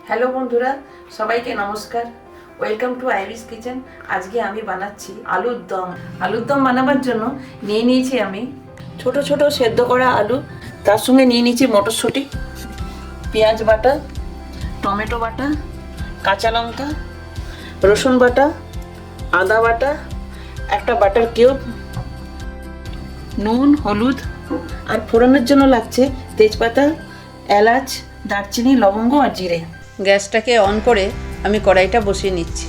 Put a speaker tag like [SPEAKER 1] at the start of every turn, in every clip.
[SPEAKER 1] Hello বন্ধুরা, সবাইকে নমস্কার। Welcome to iris kitchen. আজকে আমি বানাচ্ছি আলুর দম। আলুর দম বানাবার জন্য নিয়ে নিয়েছি আমি ছোট ছোট সেদ্ধ করা আলু, তার সঙ্গে নিয়ে নিয়েছি মটরশুঁটি, পেঁয়াজ বাটা, টমেটো বাটা, কাঁচা লঙ্কা, রসুন বাটা, আদা বাটা, একটা বাটার কিউব, নুন, হলুদ, আর ফোড়নের জন্য লাগছে তেজপাতা, এলাচ, দারচিনি, লবঙ্গ আর জিরে। গ্যাসটাকে অন করে আমি কড়াইটা বসিয়ে নিচ্ছি।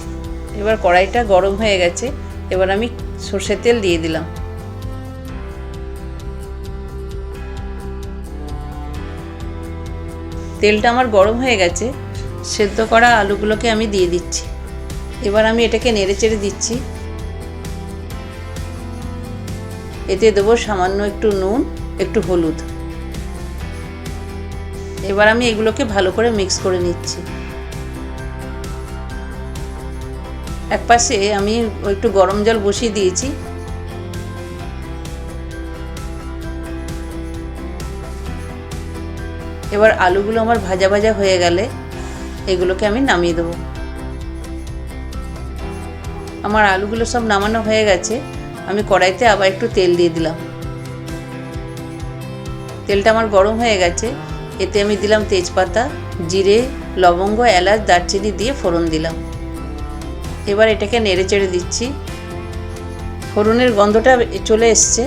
[SPEAKER 1] এবার কড়াইটা গরম হয়ে গেছে, এবার আমি সর্ষের তেল দিয়ে দিলাম। তেলটা আমার গরম হয়ে গেছে, সেদ্ধ করা আলুগুলোকে আমি দিয়ে দিচ্ছি। এবার আমি এটাকে নেড়ে চেড়ে দিচ্ছি। এতে দেবো সামান্য একটু নুন, একটু হলুদ। এবার আমি এগুলোকে ভালো করে মিক্স করে নিচ্ছি। এক পাশে আমি একটু গরম জল বসিয়ে দিয়েছি। এবার আলুগুলো আমার ভাজা ভাজা হয়ে গেলে এগুলোকে আমি নামিয়ে দেবো। আমার আলুগুলো সব নামানো হয়ে গেছে। আমি কড়াইতে আবার একটু তেল দিয়ে দিলাম। তেলটা আমার গরম হয়ে গেছে। এতে আমি দিলাম তেজপাতা, জিরে, লবঙ্গ, এলাচ, দারচিনি দিয়ে ফোড়ন দিলাম। এবার এটাকে নেড়ে চেড়ে দিচ্ছি। ফোড়নের গন্ধটা চলে এসছে।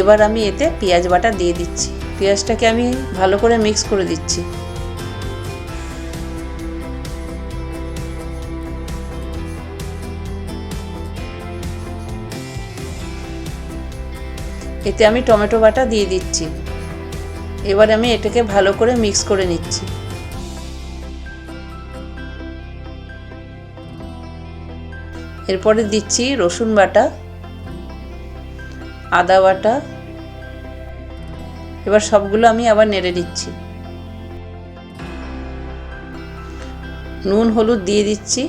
[SPEAKER 1] এবার আমি এতে পেঁয়াজ বাটা দিয়ে দিচ্ছি। পেঁয়াজটাকে আমি ভালো করে মিক্স করে দিচ্ছি। এতে আমি টমেটো বাটা দিয়ে দিচ্ছি। এবার আমি এটাকে ভালো করে মিক্স করে নিচ্ছি। এরপরে দিচ্ছি রসুন বাটা, আদা বাটা। এবার সবগুলো আমি আবার নেড়ে নিচ্ছি। নুন, হলুদ দিয়ে দিচ্ছি।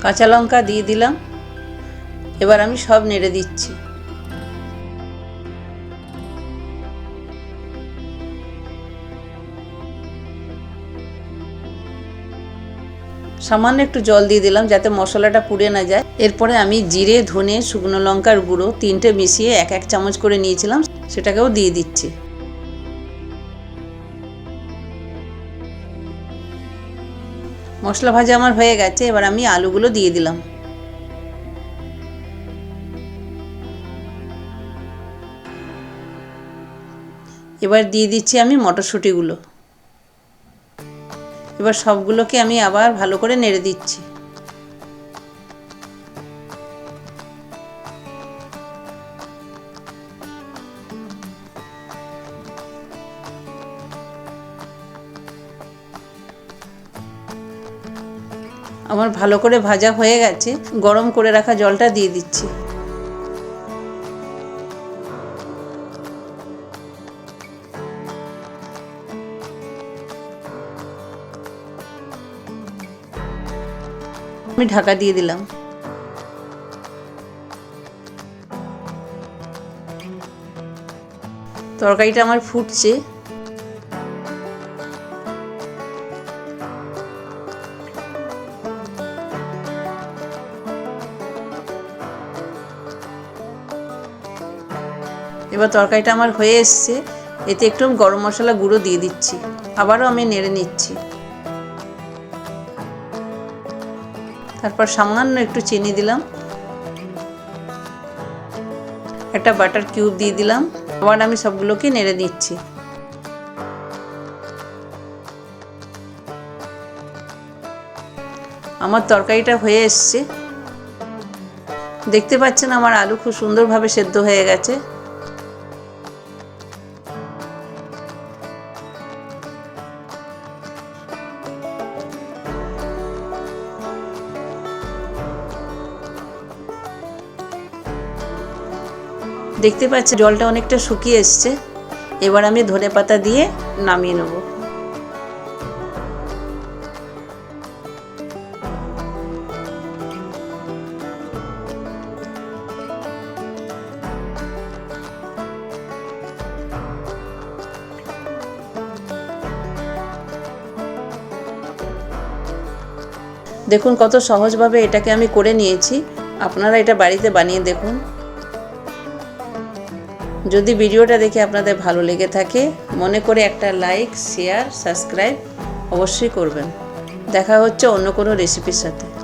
[SPEAKER 1] কাঁচা লঙ্কা দিয়ে দিলাম। এবার আমি সব নেড়ে দিচ্ছি। সামান্য একটু জল দিয়ে দিলাম যাতে মশলাটা পুড়ে না যায়। এরপরে আমি জিরে, ধনে, শুকনো লঙ্কার গুঁড়ো তিনটে মিশিয়ে এক এক চামচ করে নিয়েছিলাম, সেটাকেও দিয়ে দিচ্ছি। মশলা ভাজা আমার হয়ে গেছে। এবার আমি আলুগুলো দিয়ে দিলাম। এবার দিয়ে দিচ্ছি আমি মটরশুঁটিগুলো। এবার সবগুলোকে আমি আবার ভালো করে নেড়ে দিচ্ছি। আমার ভালো করে ভাজা হয়ে গেছে। গরম করে রাখা জলটা দিয়ে দিচ্ছি। আমি ঢাকা দিয়ে দিলাম। তরকারিটা আমার ফুটছে। এবার তরকারিটা আমার হয়ে এসছে। এতে একটু গরম মশলা গুঁড়ো দিয়ে দিচ্ছি। আবারও আমি নেড়ে নিচ্ছি। তারপর সামান্য একটু চিনি দিলাম। একটা বাটার কিউব দিয়ে দিলাম। আবার আমি সবগুলোকে নেড়ে নিচ্ছি। আমার তরকারিটা হয়ে এসছে। দেখতে পাচ্ছেন আমার আলু খুব সুন্দরভাবে সেদ্ধ হয়ে গেছে। দেখতে পাচ্ছি জলটা অনেকটা শুকিয়ে এসছে। এবার আমি ধনেপাতা দিয়ে নামিয়ে নেব। দেখুন কত সহজভাবে এটাকে আমি করে নিয়েছি। আপনারা এটা বাড়িতে বানিয়ে দেখুন। যদি ভিডিওটা দেখে আপনাদের ভালো লেগে থাকে মনে করে একটা লাইক, শেয়ার, সাবস্ক্রাইব অবশ্যই করবেন। দেখা হচ্ছে অন্য কোনো রেসিপির সাথে।